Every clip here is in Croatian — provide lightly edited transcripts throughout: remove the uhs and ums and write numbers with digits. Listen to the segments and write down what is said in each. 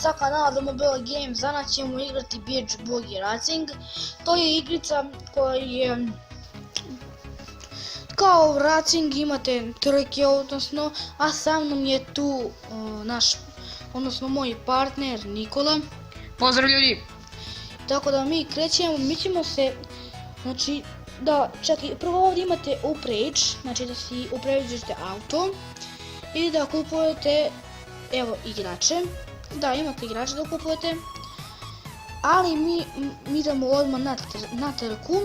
sa kanala The Mobile Games. Danas ćemo igrati Beach Buggy Racing. To je igrica koja je kao racing, imate trke odnosno, a sa mnom je tu moj partner Nikola. Pozdrav ljudi! Tako da mi krećemo, mi ćemo se, znači, prvo ovdje imate uprage, znači da si upređujete auto i da kupujete, evo, igrače. Da, imate igrače da kupujete, ali mi idemo odmah na trku.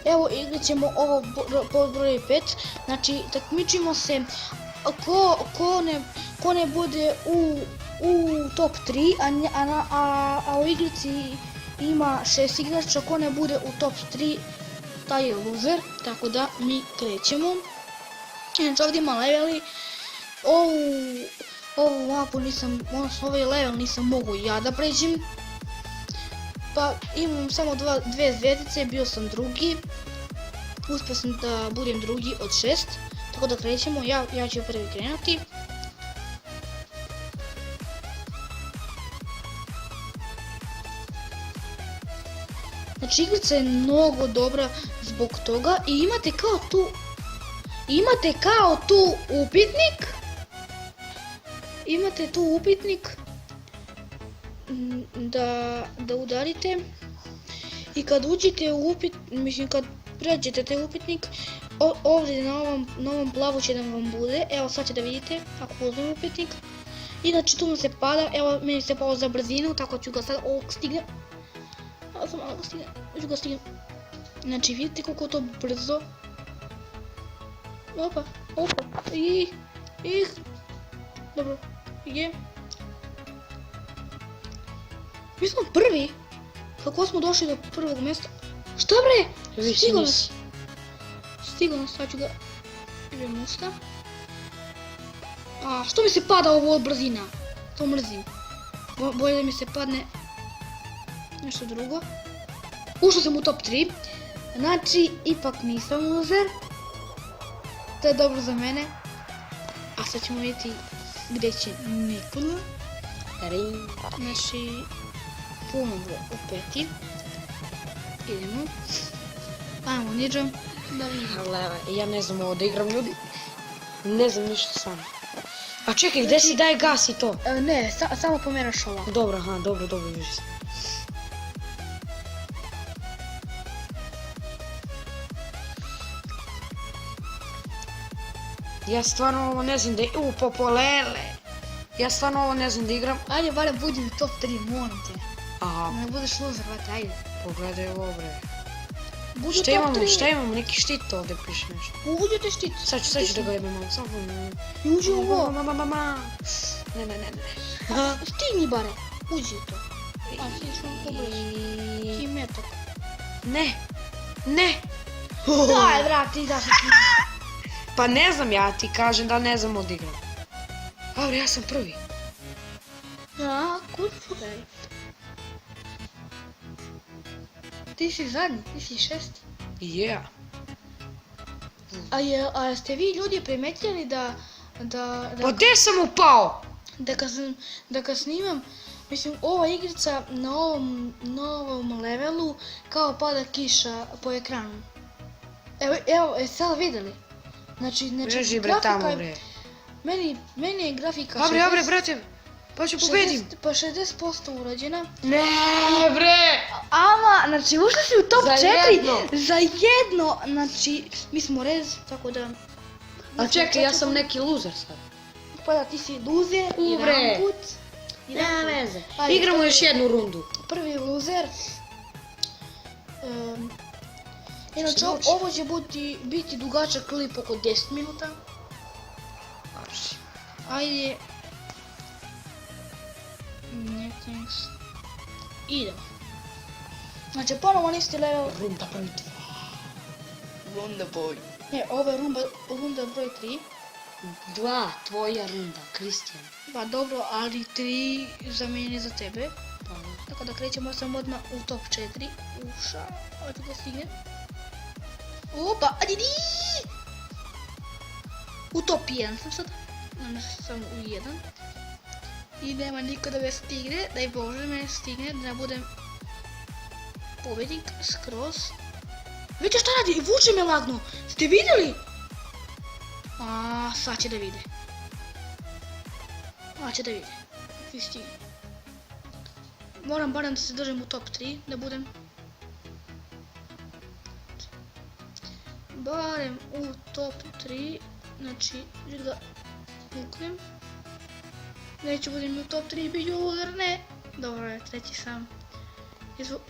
Evo, igrat ćemo ovo pod broj 5, znači takmičimo se ko ne bude u top 3, a u igrici ima 6 igrača, ko ne bude u top 3, taj je loser, tako da mi krećemo. Znači ovdje ima leveli, ovu mapu nisam, odnosno ovaj level nisam mogu ja da pređem, pa imam samo dve zvjezdice, bio sam drugi, uspio sam da budem drugi od 6, tako da krećemo, ja ću prvi krenuti. Znači igrica je mnogo dobra zbog toga i imate kao tu upitnik. Imate tu upitnik da udarite i kad uđete u kad pređete taj upitnik, ovdje na ovom plavu će da vam bude, evo sad će da vidite ako uzmem upitnik. I znači tu mi se pada, evo meni se pao za brzinu, tako ću ga sad stignem. Ću ga stignem. Znači vidite koliko to brzo. Opa, dobro, je. Mi smo prvi. Kako smo došli do prvog mjesta? Šta bre? Stigo nas, sad ću ga premosta. A što mi se pada ovo od brzina? To mrzim. Bolje da mi se padne nešto drugo. Ušao sam u top 3. Znači, ipak nisam loser. To je dobro za mene. A sad ćemo vidjeti gdje će Nikola. Znači, ponovno u peti. Idemo. Ajmo, niđem. Da vidimo. Ja ne znam ovo da igram ljudi. Ne znam ništa sam. A čekaj, gdje si, daj gas i to? Ne, samo pomeraš ovako. Dobro, dobro, vidiš. Ja stvarno ovo ne znam da popolele. Ja stvarno ovo ne znam da igram. Ajde, barem budi u top 3, molim te. Aha. Ne budeš loser, vate, ajde. Pogledaj ovo bre. Budi u top 3. Šta imamo, neki štit ovdje piše nešto. Uđe te štit. Sad ću da ga jebem, samo I uđi u ovo. Ne. Stigni bare, uđi u to. A, slično pobliže. Ti metak. Ne. Daj, vrat, ti daš ti. Pa ne znam, ja ti kažem da ne znam odigram. Dobro, ja sam prvi. A, kud super. Ti si zadnji, ti si 6. Yeah. A jeste vi ljudi primetili da Pa gdje sam upao? Da kad snimam, mislim, ova igrica na ovom levelu kao pada kiša po ekranu. Evo, sad vidjeli? Znači, Reži bre tamo bre. Meni je grafika Dobre, brate, pa ću pobedim. Pa 60% urađena. Ne bre! Ama, znači ušli si u top 4 za za jedno, znači mi smo rez, tako da... A čekaj, ja sam neki loser sad. Pa da, ti si loser, jedan put. Ne veze, igramo još jednu rundu. Prvi loser. Inače, ovo će biti dugačak klip oko 10 minuta. Ajde. Ne, thanks. Idemo. Znači, ponovo isti level. Runda broj 2. Runda broj. Ne, ovo je runda broj 3. 2, tvoja runda, Kristijan. Pa dobro, ali 3 za mene i za tebe. Tako da krećemo sam odmah u top 4. Uša, ovdje da stigne. Opa, adidi! U top 1 sam sad. Samo u 1. I nema niko da me stigne, daj Bože me stigne, da budem pobjednik skroz. Vidite šta radi, vuče me lagno, ste vidjeli? A, sad će da vide. Sad će da vide. I stigne. Moram barem da se držim u top 3, da budem. Barem u top 3, znači, želim da puknem. Neću budem u top 3, bit ću udar, ne. Dobro je, treći sam.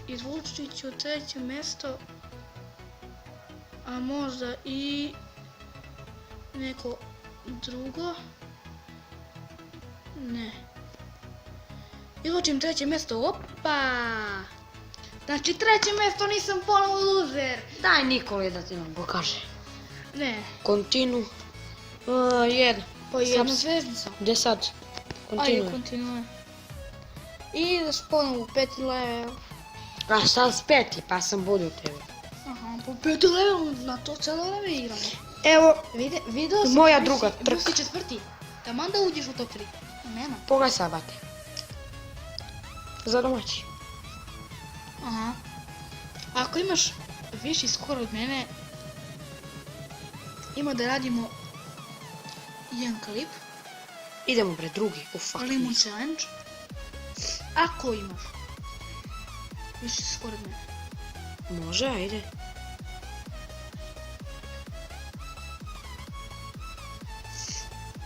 Izvučit ću treće mjesto. A možda i neko drugo. Ne. Izvučim treće mjesto, opa! Znači treće mjesto, nisam ponovo loser. Daj Nikoli da ti nam pokaže. Ne. Kontinu. Jedna. Po jedna zvezdica. Gdje sad? Ajde, Kontinu. kontinuaj. I ideš ponovo u peti level. A sad s peti, pa sam bolji od tebe. Aha, po peti level, na to cijelo vreme igramo. Evo, Video sam moja da druga si- trka. Bio si četvrti. Taman da uđeš u top 3. Nema. pogledaj sad, bate. Za domaći. Aha. Ako imaš viši skor od mene, ima da radimo jedan klip, Idemo bre, drugi. Fuck. Lemon Challenge. Ako imaš viši skor od mene. Može, ajde.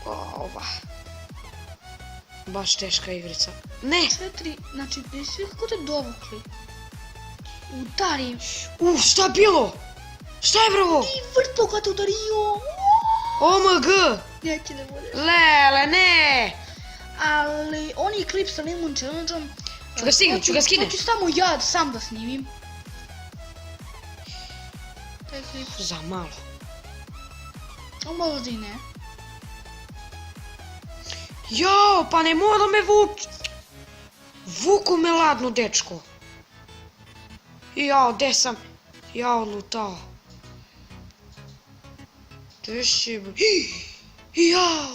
Ova. Baš teška igrica. Ne! 4, znači, svi kako te dovukli. Udari. Šta je bilo? Šta je bravo? I vrto kad te udario. OMG! Neće da bude. Lele, ne! Ali, oni klip sa Lemon Challenge-om. Ću ga stignem, ću ga skinem. Hoću samo ja sam da snimim. Taj klip. Za malo. A možda i ne. Jao, pa ne mora me vuč. Vuku me ladno, dečko. Jao, gde sam? Jao, lutao. Gde si? Jao,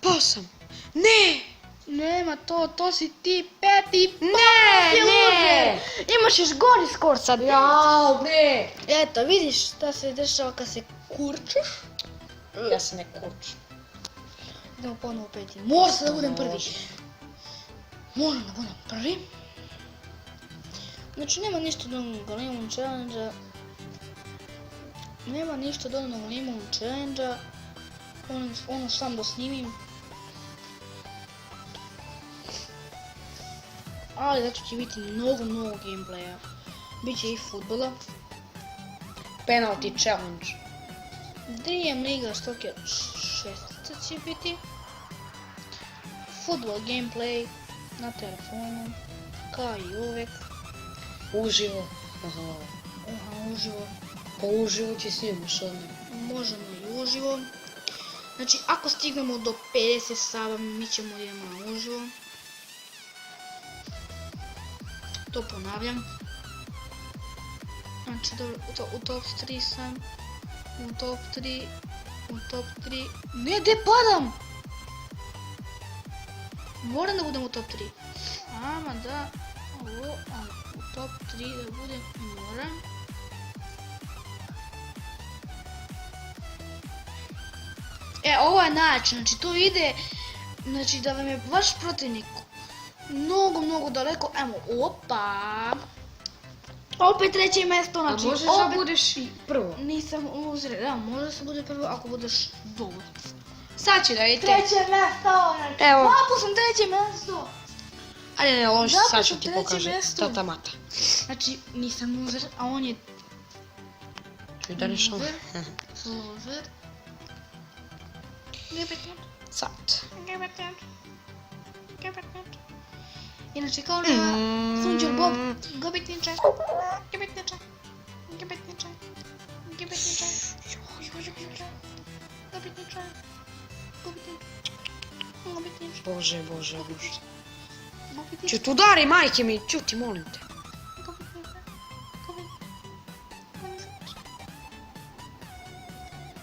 pao sam. Ne! Nema to si ti peti. Ne, si ne! loser. Imaš još gori skor sad. Jao, ne! Eto, vidiš šta se dešava kad se kurčiš. Ja se ne kurčim. Idemo ponovo peti. Mora se da budem prvi. Može. Moram da budem prvi. Znači nema ništa dodatnog Lemon Challenge-a. Nema ništa dodatnog Lemon Challenge-a. Ono sam da snimim. Ali zato će biti mnogo gameplaya. Biće i futbola. Penalty challenge. DM Liga Stoker 6 će biti. Futbol gameplay na telefonu. Kao i uvek. Uživo. Aha. Uživo. Pa uživo će snimaš ono. Možemo i uživo. Znači, ako stignemo do 50 saba, mi ćemo idemo na uživo. To ponavljam. Znači, dobro, u top 3 sam. U top 3. Ne, gdje padam? Moram da budem u top 3. Ama da, ovo, u top 3 da budem, moram. Ovo je način, znači to ide, znači da vam je vaš protivnik mnogo daleko, opa. Opet treće mjesto, A znači možeš da opet budeš i prvo. nisam loser, da, može da se bude prvo ako budeš dobro. Sad ću da vidite. Treće mjesto, znači, Evo. zapo sam treće mjesto. Ajde ne loži, Zato sad što ću ti treće pokažem. mjesto. Tata mata. Znači, nisam loser, a on je Čuj da nešto. loser. Sad. Inače, kao na Sunđer Bob, gobitniče, gobitniče, gobitniče, gobitniče, gobitniče, gobitniče, gobitniče, Bože. gobitniče, Ću tu udari, majke mi, ćuti, molim te. gobitniče,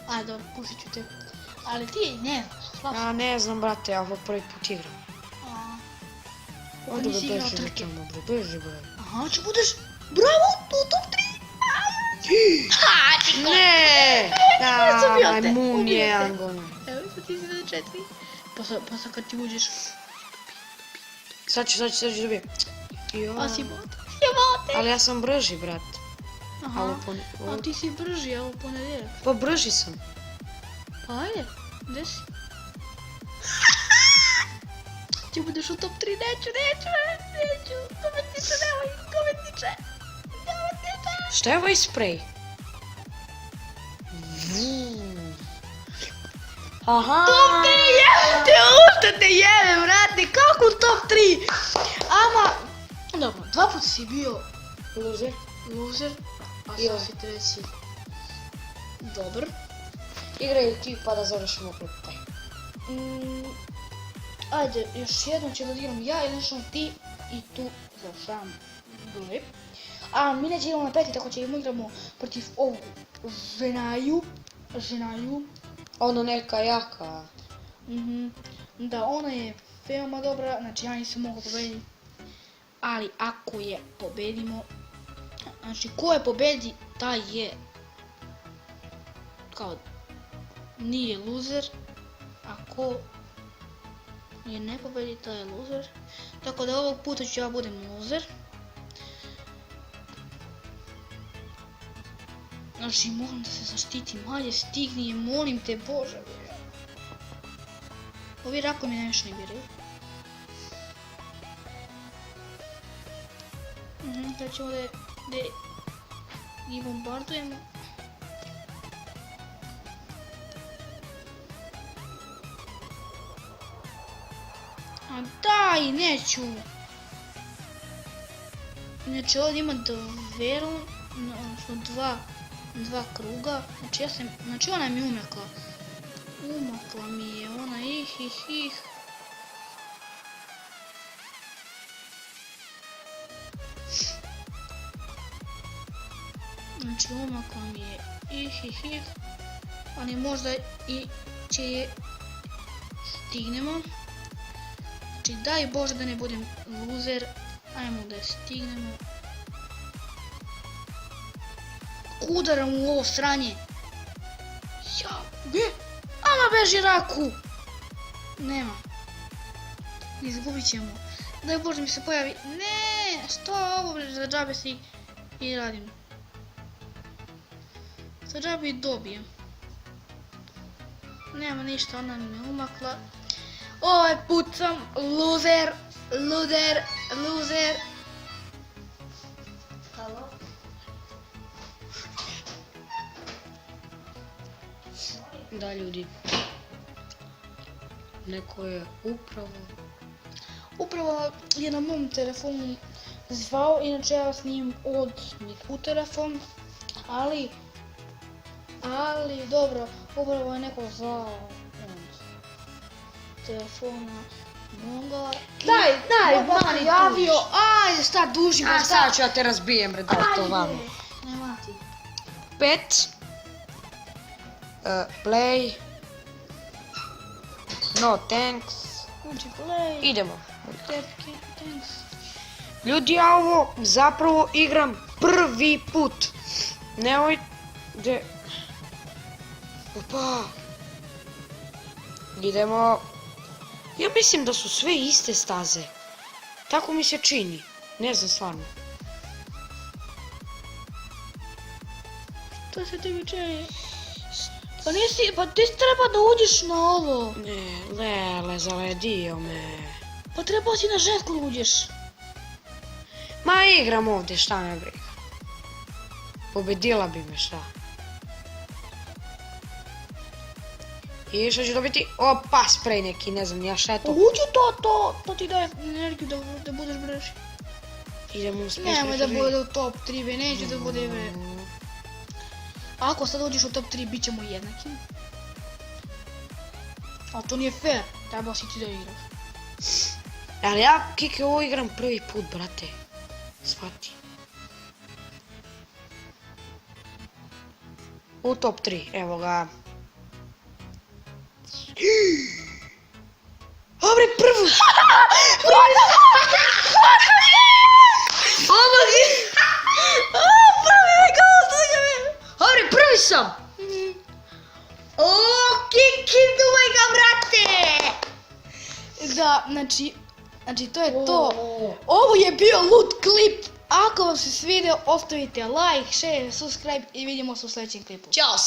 a dobro, pustit ću te. Ali ti ne znaš, slabo. Ja ne znam, brate, ja ovo prvi put igram. Ajde nisi bre, igrao beži bre trke. tamo bre, beži bre. Aha, će budeš, bravo, u top 3. Ha, čiko. Ne! ubio te, Majmun ubio je te. Angona. Evo, sad ti si na 4. Pa sad kad ti uđeš, Sad ću dobije. Jo. a si bot. Jebote. Ali ja sam brži, brat. Aha, Ali a ti si brži, evo ponedjeljak. Pa brži sam. Pa ajde, gdje si? Ti budeš u top 3, neću. Kometniče, nemoj, kometniče. Šta je ovaj sprej? Aha! Top 3, jebe te, ušte te jebe, brate, kako u top 3? Ama, dobro, 2 puta si bio loser, a sad si treći. Dobro. Igraj ti pa da završimo klip taj. Ajde, još jednom ću da odigram ja, jednom ćemo ti i tu završavam klip. A mi neće igramo na peti, tako će igramo protiv ovog ženaju. Ono neka jaka. Da, ona je veoma dobra, znači ja nisam mogao pobediti. Ali ako je pobedimo, znači ko je pobedi, taj je kao nije loser, a ko je ne pobedi, taj je loser. Tako da ovog puta ću ja budem loser. Znači moram da se zaštitim, hajde stigni je, molim te Bože. Ovi rakovi mi najviše ne biraju. Sad ćemo da ih bombardujemo. A daj, neću! Znači ovdje ima dva kruga. Znači ona mi umakla. Umakla mi je ona ih. Znači umakla mi je ih. Ali možda i će je stignemo. Znači daj Bože da ne budem loser. Ajmo da je stignemo. Udaram u ovo sranje. Ja, gdje? Ama beži raku. Nema. Izgubit ćemo. Daj Bože mi se pojavi. Ne, što ovo za džabe se i radim. Za džabe i dobijem. Nema ništa, ona me umakla. Ovaj put sam loser. Halo? Da ljudi. Neko je Upravo je na mom telefonu zvao, inače ja s njim od u telefon, ali dobro, upravo je neko zvao od telefona moga. Daj, mani javio, ajde, šta dužimo, A sad ću ja te razbijem, bre, daj to vamo. Nema ti. 5. Play. No thanks. Znači, play. Idemo. Tepke, thanks. Ljudi, ja ovo zapravo igram prvi put. Nemojte... Opa. Idemo. Ja mislim da su sve iste staze. Tako mi se čini. Ne znam stvarno. To se tebi čini. Pa ti treba da uđeš na ovo. Ne, lele, zaledio me. Pa trebao si na žensko da uđeš. Ma igram ovdje, šta me briga. Pobedila bi me, šta. I što ću dobiti? Opa, sprej neki, ne znam, ja šta je to. Uđi to ti daje energiju da budeš brži. Idemo u sprej. Nemoj da bude u top 3, be, neće da bude, be. Ako sad uđeš u top 3, bit ćemo jednaki. Ali to nije fair, trebao si ti da igraš. Ali ja, Kike, ovo igram prvi put, brate. Shvati. U top 3, evo ga. Dobre, prvu! sam! O, Kiki, duvaj ga, brate! Da, znači to je to. Ovo je bio loot klip. Ako vam se svidio, ostavite like, share, subscribe i vidimo se u sljedećem klipu. Ćao!